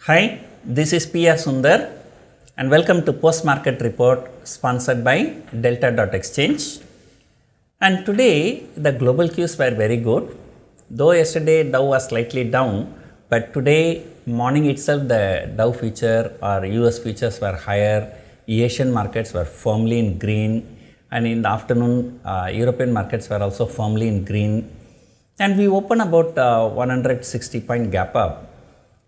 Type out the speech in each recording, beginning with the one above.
Hi, this is PR Sundar and welcome to Post Market Report sponsored by Delta.exchange. And today the global cues were very good, though yesterday Dow was slightly down, but today morning itself the Dow future or US futures were higher, Asian markets were firmly in green, and in the afternoon European markets were also firmly in green, and we opened about 160 point gap up.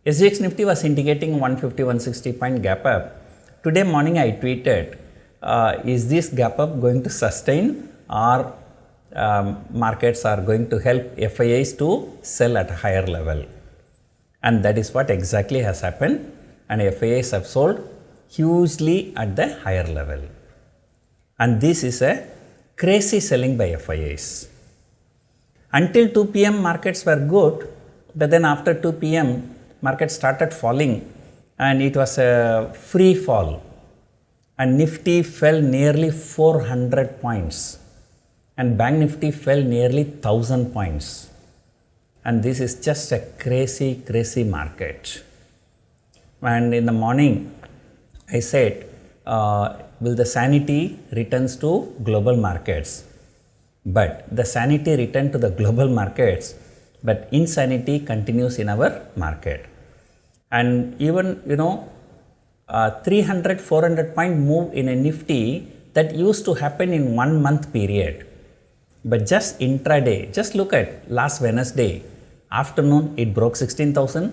SGX Nifty was indicating 150-160 point gap up. Today morning I tweeted, is this gap up going to sustain or markets are going to help FIIs to sell at a higher level? And that is what exactly has happened, and FIIs have sold hugely at the higher level. And this is a crazy selling by FIIs. Until 2 p.m. markets were good, but then after 2 p.m. market started falling and it was a free fall, and Nifty fell nearly 400 points and Bank Nifty fell nearly 1000 points, and this is just a crazy market. And in the morning I said, will the sanity returns to global markets? But the sanity returned to the global markets, but insanity continues in our market. And even 300-400 point move in a Nifty that used to happen in 1 month period, but just intraday, just look at last Wednesday afternoon it broke 16,000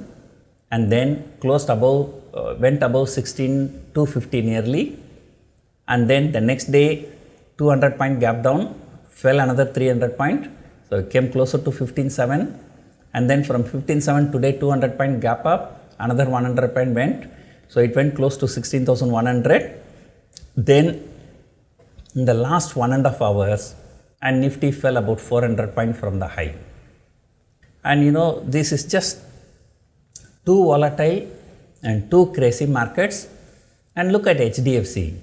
and then closed above, went above 16,250 nearly, and then the next day 200 point gap down, fell another 300 point, so it came closer to 15,700, and then from 15,700 today 200 point gap up, another 100 point went, so it went close to 16,100. Then in the last 1.5 hours and Nifty fell about 400 point from the high. And this is just too volatile and too crazy markets. And look at HDFC,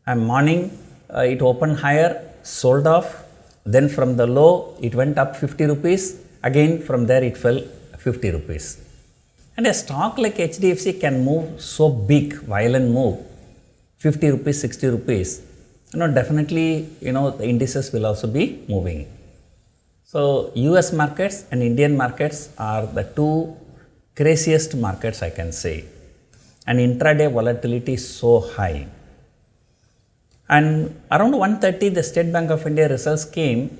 and morning it opened higher, sold off, then from the low it went up 50 rupees, again from there it fell 50 rupees. And a stock like HDFC can move so big, violent move, 50 rupees, 60 rupees, definitely the indices will also be moving. So US markets and Indian markets are the two craziest markets I can say, and intraday volatility is so high. And around 1:30 the State Bank of India results came.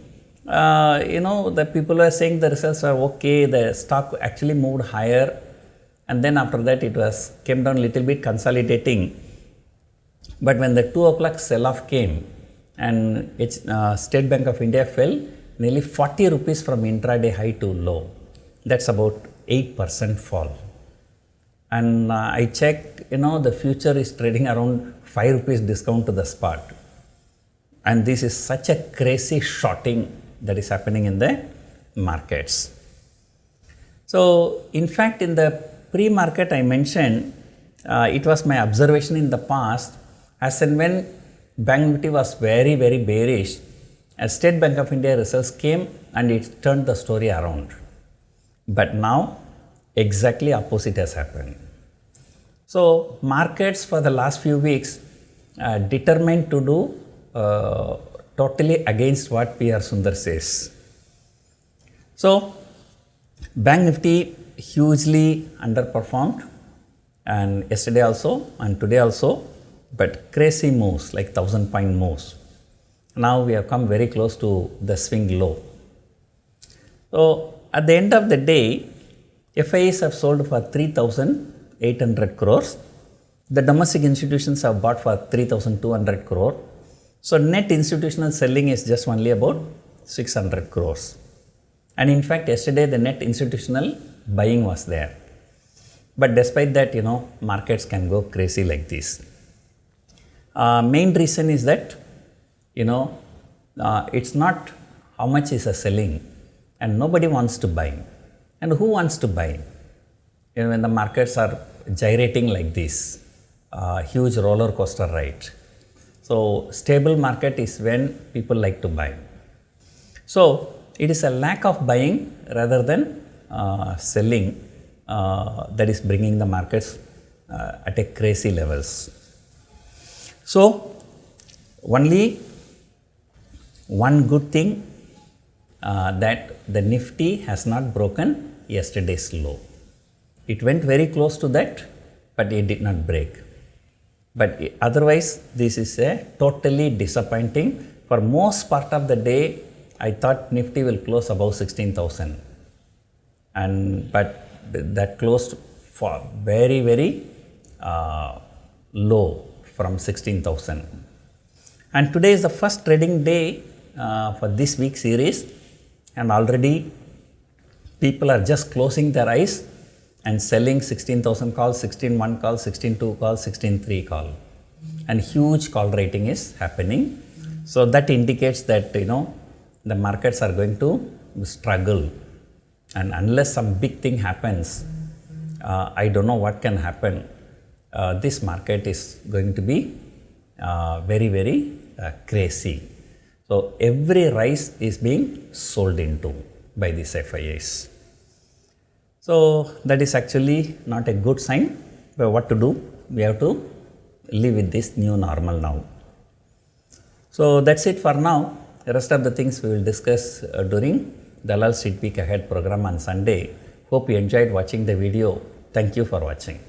The people were saying the results are okay, the stock actually moved higher, and then after that it came down a little bit, consolidating. But when the 2 o'clock sell-off came and State Bank of India fell nearly 40 rupees from intraday high to low, that's about 8% fall. And I checked, the future is trading around 5 rupees discount to the spot, and this is such a crazy shorting that is happening in the markets. So in fact in the pre-market I mentioned, it was my observation in the past, as and when Bank Nifty was very bearish, as State Bank of India results came and it turned the story around. But now exactly opposite has happened. So markets for the last few weeks determined to do totally against what PR Sundar says. So Bank Nifty hugely underperformed, and yesterday also and today also, but crazy moves like 1000 point moves. Now we have come very close to the swing low. So at the end of the day, FIIs have sold for 3,800 crores. The domestic institutions have bought for 3,200 crore. So net institutional selling is just only about 600 crores. And in fact yesterday the net institutional buying was there. But despite that, markets can go crazy like this. Main reason is that, it's not how much is a selling, and nobody wants to buy. And who wants to buy? When the markets are gyrating like this, huge roller coaster ride. So stable market is when people like to buy. So it is a lack of buying rather than selling that is bringing the markets at a crazy levels. So, only one good thing that the Nifty has not broken yesterday's low. It went very close to that, but it did not break. But otherwise, this is a totally disappointing. For most part of the day, I thought Nifty will close above 16,000, but that closed for very low from 16,000. And today is the first trading day for this week series, and already people are just closing their eyes and selling 16,000 call, 16.1 call, 16.2 call, 16.3 call, and huge call rating is happening. So that indicates that the markets are going to struggle, and unless some big thing happens, I don't know what can happen. This market is going to be very crazy. So every rise is being sold into by these FIIs. So that is actually not a good sign. But what to do? We have to live with this new normal now. So that's it for now. The rest of the things we will discuss during Dalal Street Peek Ahead program on Sunday. Hope you enjoyed watching the video. Thank you for watching.